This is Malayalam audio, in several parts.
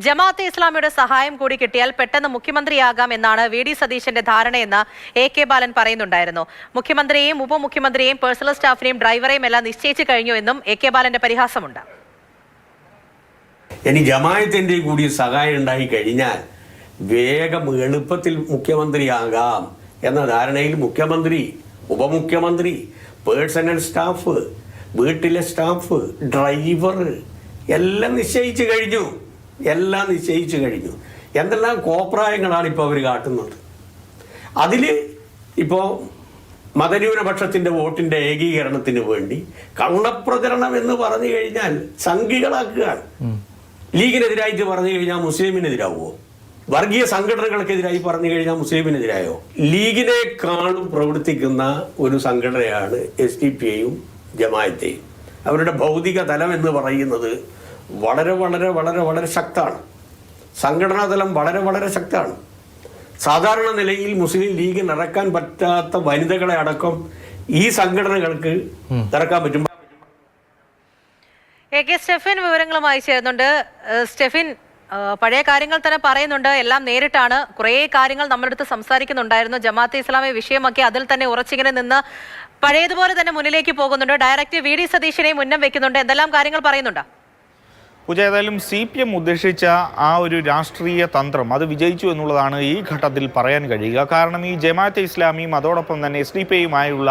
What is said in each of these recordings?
ജമാഅത്തെ ഇസ്ലാമിയുടെ സഹായം കൂടി കിട്ടിയാൽ പെട്ടെന്ന് മുഖ്യമന്ത്രിയാകാം എന്നാണ് വി.ഡി. സതീശന്റെ ധാരണയെന്ന് എ.കെ. ബാലൻ പറയുന്നുണ്ടായിരുന്നു. മുഖ്യമന്ത്രിയെയും ഉപമുഖ്യമന്ത്രിയെയും പേഴ്സണൽ സ്റ്റാഫിനെയും ഡ്രൈവറെയും എല്ലാം നിശ്ചയിച്ചു കഴിഞ്ഞു എന്നും എ.കെ. ബാലന്റെ പരിഹാസമുണ്ട്. ഇനി ജമാഅത്തിന്റെ കൂടി സഹായം ഉണ്ടായി കഴിഞ്ഞാൽ വേഗം എളുപ്പത്തിൽ മുഖ്യമന്ത്രിയാകാം എന്ന ധാരണയിൽ മുഖ്യമന്ത്രി, ഉപമുഖ്യമന്ത്രി, പേഴ്സണൽ സ്റ്റാഫ്, വീട്ടിലെ സ്റ്റാഫ്, ഡ്രൈവർ എല്ലാം നിശ്ചയിച്ചു കഴിഞ്ഞു. എന്തെല്ലാം കോപ്രായങ്ങളാണ് ഇപ്പോൾ അവർ കാട്ടുന്നത്. അതിൽ ഇപ്പോൾ മതന്യൂനപക്ഷത്തിൻ്റെ വോട്ടിൻ്റെ ഏകീകരണത്തിന് വേണ്ടി കള്ളപ്രചരണം എന്ന് പറഞ്ഞു കഴിഞ്ഞാൽ സംഘികളാക്കുകയാണ്. ലീഗിനെതിരായിട്ട് പറഞ്ഞു കഴിഞ്ഞാൽ മുസ്ലിമിനെതിരാവുമോ? വർഗീയ സംഘടനകൾക്കെതിരായി പറഞ്ഞു കഴിഞ്ഞാൽ മുസ്ലിമിനെതിരായോ? ലീഗിനേക്കാളും പ്രവർത്തിക്കുന്ന ഒരു സംഘടനയാണ് SDPIയും ജമാഅത്തെയും. അവരുടെ ഭൗതിക തലം എന്ന് പറയുന്നത് വളരെ വളരെ വളരെ വളരെ ശക്തമാണ്. സംഘടനാ തലം വളരെ വളരെ ശക്തമാണ്. സാധാരണ നിലയിൽ മുസ്ലിം ലീഗിന് ഇറക്കാൻ പറ്റാത്ത വനിതകളെ അടക്കം ഈ സംഘടനകൾക്ക് ഇറക്കാൻ പറ്റും. A.K. സ്റ്റെഫിൻ വിവരങ്ങളുമായി ചേരുന്നുണ്ട്. സ്റ്റെഫിൻ, പഴയ കാര്യങ്ങൾ തന്നെ പറയുന്നുണ്ട്, എല്ലാം നേരിട്ടാണ്. കുറേ കാര്യങ്ങൾ നമ്മുടെ അടുത്ത് സംസാരിക്കുന്നുണ്ടായിരുന്നു. ജമാഅത്തെ ഇസ്ലാമി വിഷയമൊക്കെ അതിൽ തന്നെ ഉറച്ചിങ്ങനെ നിന്ന് പഴയതുപോലെ തന്നെ മുന്നിലേക്ക് പോകുന്നുണ്ട്. Direct VD. സതീശനെയും മുന്നം വെക്കുന്നുണ്ട്. എന്തെല്ലാം കാര്യങ്ങൾ പറയുന്നുണ്ട്? പൂജ, ഏതായാലും CPM ഉദ്ദേശിച്ച ആ ഒരു രാഷ്ട്രീയ തന്ത്രം അത് വിജയിച്ചു എന്നുള്ളതാണ് ഈ ഘട്ടത്തിൽ പറയാൻ കഴിയുക. കാരണം ഈ ജമാഅത്തെ ഇസ്ലാമിയും അതോടൊപ്പം തന്നെ SDPIയുമായുള്ള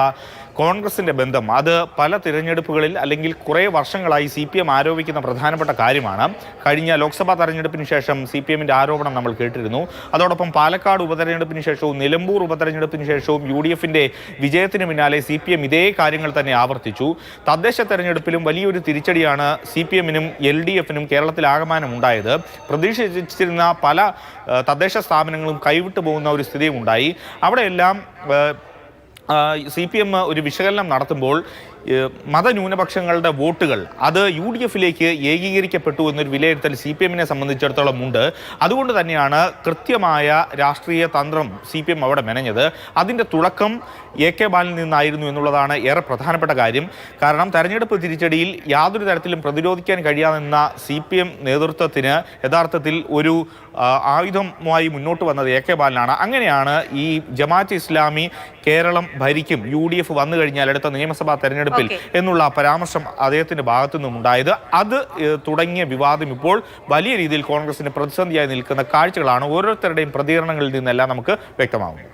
കോൺഗ്രസിൻ്റെ ബന്ധം അത് പല തിരഞ്ഞെടുപ്പുകളിൽ അല്ലെങ്കിൽ കുറേ വർഷങ്ങളായി CPM ആരോപിക്കുന്ന പ്രധാനപ്പെട്ട കാര്യമാണ്. കഴിഞ്ഞ ലോക്സഭാ തെരഞ്ഞെടുപ്പിന് ശേഷം CPMൻ്റെ ആരോപണം നമ്മൾ കേട്ടിരുന്നു. അതോടൊപ്പം പാലക്കാട് ഉപതെരഞ്ഞെടുപ്പിന് ശേഷവും നിലമ്പൂർ ഉപതെരഞ്ഞെടുപ്പിന് ശേഷവും UDFൻ്റെ വിജയത്തിന് പിന്നാലെ CPM ഇതേ കാര്യങ്ങൾ തന്നെ ആവർത്തിച്ചു. തദ്ദേശ തെരഞ്ഞെടുപ്പിലും വലിയൊരു തിരിച്ചടിയാണ് CPMനും LDFനും കേരളത്തിലാകമാനം ഉണ്ടായത്. പ്രതീക്ഷിച്ചിരുന്ന പല തദ്ദേശ സ്ഥാപനങ്ങളും കൈവിട്ടു പോകുന്ന ഒരു സ്ഥിതിയും ഉണ്ടായി. അവിടെയെല്ലാം CPM ഒരു വിശകലനം നടത്തുമ്പോൾ മതന്യൂനപക്ഷങ്ങളുടെ വോട്ടുകൾ അത് UDFിലേക്ക് ഏകീകരിക്കപ്പെട്ടു എന്നൊരു വിലയിരുത്തൽ CPMനെ സംബന്ധിച്ചിടത്തോളം ഉണ്ട്. അതുകൊണ്ട് തന്നെയാണ് കൃത്യമായ രാഷ്ട്രീയ തന്ത്രം CPM അവിടെ മെനഞ്ഞത്. അതിൻ്റെ തുടക്കം A.K. ബാലനിൽ നിന്നായിരുന്നു എന്നുള്ളതാണ് ഏറെ പ്രധാനപ്പെട്ട കാര്യം. കാരണം തെരഞ്ഞെടുപ്പ് തിരിച്ചടിയിൽ യാതൊരു തരത്തിലും പ്രതിരോധിക്കാൻ കഴിയാതെന്ന CPM നേതൃത്വത്തിന് യഥാർത്ഥത്തിൽ ഒരു ആയുധമായി മുന്നോട്ട് വന്നത് A.K. ബാലനാണ്. അങ്ങനെയാണ് ഈ ജമാഅത്തെ ഇസ്ലാമി കേരളം ഭരിക്കും, UDF വന്നു കഴിഞ്ഞാൽ അടുത്ത നിയമസഭാ തെരഞ്ഞെടുപ്പ് എന്നുള്ള പരാമർശം അദ്ദേഹത്തിന്റെ ഭാഗത്തു നിന്നും ഉണ്ടായത്. അത് തുടങ്ങിയ വിവാദം ഇപ്പോൾ വലിയ രീതിയിൽ കോൺഗ്രസിന് പ്രതിസന്ധിയായി നിൽക്കുന്ന കാഴ്ചകളാണ് ഓരോരുത്തരുടെയും പ്രതികരണങ്ങളിൽ നിന്നെല്ലാം നമുക്ക് വ്യക്തമാകുന്നത്.